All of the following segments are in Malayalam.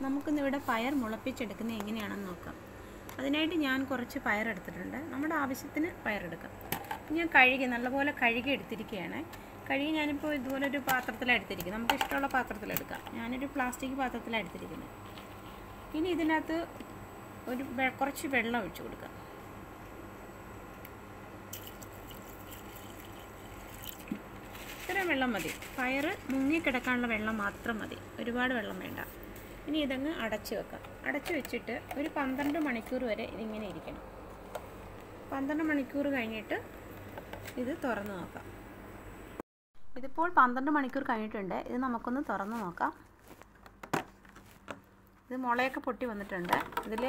നമുക്കിന്നിവിടെ പയർ മുളപ്പിച്ചെടുക്കുന്നത് എങ്ങനെയാണെന്ന് നോക്കാം. അതിനായിട്ട് ഞാൻ കുറച്ച് പയറെടുത്തിട്ടുണ്ട്. നമ്മുടെ ആവശ്യത്തിന് പയറെടുക്കാം. ഞാൻ നല്ലപോലെ കഴുകി എടുത്തിരിക്കുകയാണ്. കഴുകി ഞാനിപ്പോൾ ഇതുപോലൊരു പാത്രത്തിലാണ് എടുത്തിരിക്കുന്നത്. നമുക്ക് ഇഷ്ടമുള്ള പാത്രത്തിലെടുക്കാം. ഞാനൊരു പ്ലാസ്റ്റിക് പാത്രത്തിലാണ് എടുത്തിരിക്കുന്നത്. ഇനി ഇതിനകത്ത് കുറച്ച് വെള്ളം ഒഴിച്ച് കൊടുക്കാം. ഇത്രയും വെള്ളം മതി. പയർ മുങ്ങിക്കിടക്കാനുള്ള വെള്ളം മാത്രം മതി, ഒരുപാട് വെള്ളം വേണ്ട. ഇനി ഇതങ്ങ് അടച്ച് വെക്കാം. അടച്ച് വെച്ചിട്ട് ഒരു 12 മണിക്കൂർ വരെ ഇതിങ്ങനെ ഇരിക്കണം. 12 മണിക്കൂർ കഴിഞ്ഞിട്ട് ഇത് തുറന്ന് നോക്കാം. ഇതിപ്പോൾ 12 മണിക്കൂർ കഴിഞ്ഞിട്ടുണ്ട്. ഇത് നമുക്കൊന്ന് തുറന്ന് നോക്കാം. ഇത് മുളയൊക്കെ പൊട്ടി വന്നിട്ടുണ്ട്. ഇതിൽ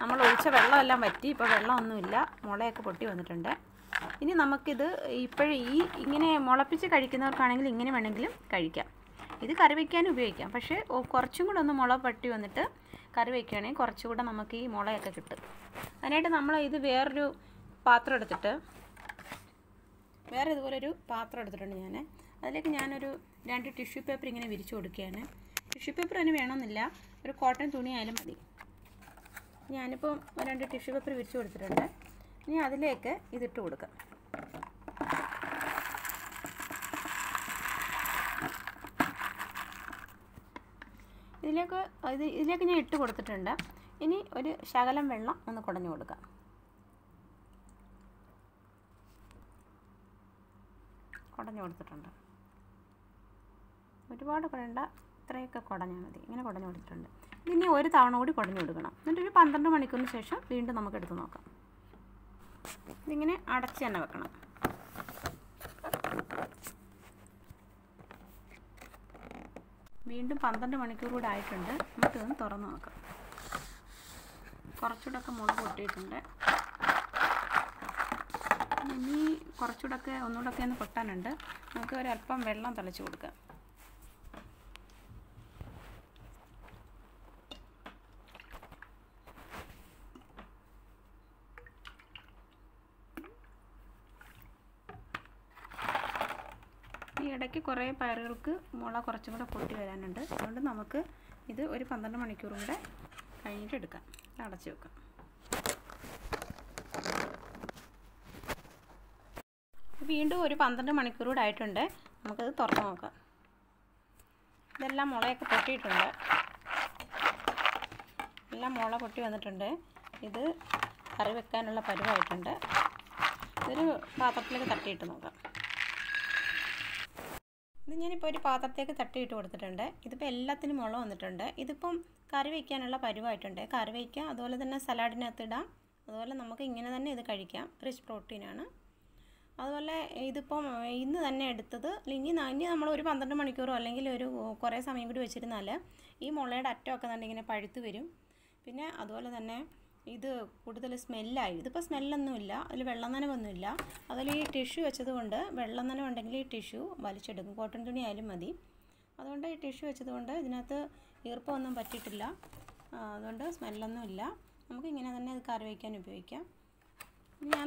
നമ്മൾ ഒഴിച്ച വെള്ളമെല്ലാം വറ്റി. ഇപ്പോൾ വെള്ളമൊന്നുമില്ല, മുളയൊക്കെ പൊട്ടി വന്നിട്ടുണ്ട്. ഇനി നമുക്കിത് ഇങ്ങനെ മുളപ്പിച്ച് കഴിക്കുന്നവർക്കാണെങ്കിൽ ഇങ്ങനെ വേണമെങ്കിലും കഴിക്കാം. ഇത് കറി വയ്ക്കാനും ഉപയോഗിക്കാം. പക്ഷേ കുറച്ചും കൂടെ ഒന്ന് മുള പൊട്ടി വന്നിട്ട് കറി വയ്ക്കുകയാണെങ്കിൽ കുറച്ചുകൂടെ നമുക്ക് ഈ മുളയൊക്കെ കിട്ടും. അതിനായിട്ട് നമ്മൾ ഇത് വേറൊരു പാത്രം എടുത്തിട്ട് ഇതുപോലൊരു പാത്രം എടുത്തിട്ടുണ്ട് ഞാൻ. അതിലേക്ക് ഞാനൊരു 2 ടിഷ്യൂ പേപ്പർ ഇങ്ങനെ വിരിച്ചു കൊടുക്കുകയാണ്. ടിഷ്യൂ പേപ്പർ അതിന് വേണമെന്നില്ല, ഒരു കോട്ടൺ തുണി ആയാലും മതി. ഞാനിപ്പോൾ 2 ടിഷ്യൂ പേപ്പർ വിരിച്ചു കൊടുത്തിട്ടുണ്ട്. ഇനി അതിലേക്ക് ഇതിട്ട് കൊടുക്കാം. ഇതിലേക്ക് ഞാൻ ഇട്ട് കൊടുത്തിട്ടുണ്ട്. ഇനി ഒരു ശകലം വെള്ളം ഒന്ന് കുടഞ്ഞു കൊടുക്കാം. കുടഞ്ഞു കൊടുത്തിട്ടുണ്ട്. ഒരുപാട് കുടണ്ട, ഇത്രയൊക്കെ കുടഞ്ഞാൽ മതി. ഇങ്ങനെ കുടഞ്ഞു കൊടുത്തിട്ടുണ്ട്. ഇതിനി ഒരു തവണ കൂടി കുടഞ്ഞു കൊടുക്കണം. എന്നിട്ടൊരു 12 മണിക്കൂറിന് ശേഷം വീണ്ടും നമുക്ക് എടുത്ത് നോക്കാം. ഇതിങ്ങനെ അടച്ച് തന്നെ വെക്കണം. വീണ്ടും 12 മണിക്കൂർ കൂടെ ആയിട്ടുണ്ട്. നമുക്കിതൊന്ന് തുറന്ന് നോക്കാം. കുറച്ചുകൂടെയൊക്കെ മുള പൊട്ടിയിട്ടുണ്ട്. ഇനി ഒന്നുകൂടെയൊക്കെ ഒന്ന് പൊട്ടാനുണ്ട്. നമുക്ക് ഒരല്പം വെള്ളം തളിച്ച് കൊടുക്കാം. ഈ ഇടയ്ക്ക് കുറേ പയറുകൾക്ക് മുള കുറച്ചും കൂടെ പൊട്ടി വരാനുണ്ട്. അതുകൊണ്ട് നമുക്ക് ഇത് ഒരു 12 മണിക്കൂറും കൂടെ കഴിഞ്ഞിട്ട് എടുക്കാം. അടച്ച് വെക്കാം. വീണ്ടും ഒരു 12 മണിക്കൂർ കൂടെ ആയിട്ടുണ്ട്. നമുക്കത് തുറന്ന് നോക്കാം. ഇതെല്ലാം മുളയൊക്കെ പൊട്ടിയിട്ടുണ്ട്. എല്ലാം മുള പൊട്ടി വന്നിട്ടുണ്ട്. ഇത് കറി വെക്കാനുള്ള പരുവായിട്ടുണ്ട്. ഇതൊരു പാത്രത്തിലേക്ക് തട്ടിയിട്ട് നോക്കാം. ഇത് ഞാനിപ്പോൾ ഒരു പാത്രത്തേക്ക് തട്ടിയിട്ട് കൊടുത്തിട്ടുണ്ട്. ഇതിപ്പോൾ എല്ലാത്തിനും മുള വന്നിട്ടുണ്ട്. ഇതിപ്പം കറി വയ്ക്കാനുള്ള പരുവായിട്ടുണ്ട്. കറി വയ്ക്കാം, അതുപോലെ തന്നെ സലാഡിനകത്ത് ഇടാം. അതുപോലെ നമുക്ക് ഇങ്ങനെ തന്നെ ഇത് കഴിക്കാം. റിച്ച് പ്രോട്ടീനാണ്. അതുപോലെ ഇതിപ്പം ഇന്ന് തന്നെ എടുത്തത്. ഇനി നമ്മൾ ഒരു 12 മണിക്കൂറോ അല്ലെങ്കിൽ ഒരു കുറേ സമയം കൂടി വെച്ചിരുന്നാൽ ഈ മുളയുടെ അറ്റമൊക്കെ തന്നെ ഇങ്ങനെ പഴുത്ത് വരും. പിന്നെ അതുപോലെ തന്നെ ഇത് കൂടുതൽ സ്മെല്ലായി. ഇതിപ്പോൾ സ്മെല്ലൊന്നുമില്ല, അതിൽ വെള്ളം നനവൊന്നുമില്ല. അതിൽ ഈ ടിഷ്യൂ വെച്ചതുകൊണ്ട് വെള്ളം നനവുണ്ടെങ്കിൽ ഈ ടിഷ്യൂ വലിച്ചെടുക്കും. കോട്ടൺ തുണി ആയാലും മതി. അതുകൊണ്ട് ഈ ടിഷ്യൂ വെച്ചതുകൊണ്ട് ഇതിനകത്ത് ഈർപ്പമൊന്നും പറ്റിയിട്ടില്ല. അതുകൊണ്ട് സ്മെല്ലൊന്നുമില്ല. നമുക്ക് ഇങ്ങനെ തന്നെ ഇത് കറി വയ്ക്കാൻ ഉപയോഗിക്കാം. ഞാൻ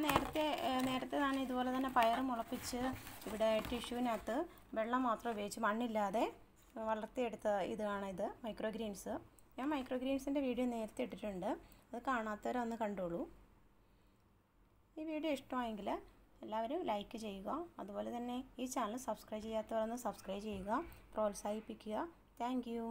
നേരത്തെ ഇതുപോലെ തന്നെ പയർ മുളപ്പിച്ച് ഇവിടെ ടിഷ്യൂവിനകത്ത് വെള്ളം മാത്രം ഉപയോഗിച്ച് മണ്ണില്ലാതെ വളർത്തിയെടുത്ത ഇത് മൈക്രോ ഗ്രീൻസ്. ഞാൻ മൈക്രോ ഗ്രീൻസിൻ്റെ വീഡിയോ നേരത്തെ ഇട്ടിട്ടുണ്ട്. അത് കാണാത്തവരൊന്ന് കണ്ടോളൂ. ഈ വീഡിയോ ഇഷ്ടമായെങ്കിൽ എല്ലാവരും ലൈക്ക് ചെയ്യുക. അതുപോലെ തന്നെ ഈ ചാനൽ സബ്സ്ക്രൈബ് ചെയ്യാത്തവരൊന്ന് സബ്സ്ക്രൈബ് ചെയ്യുക, പ്രോത്സാഹിപ്പിക്കുക. Thank you.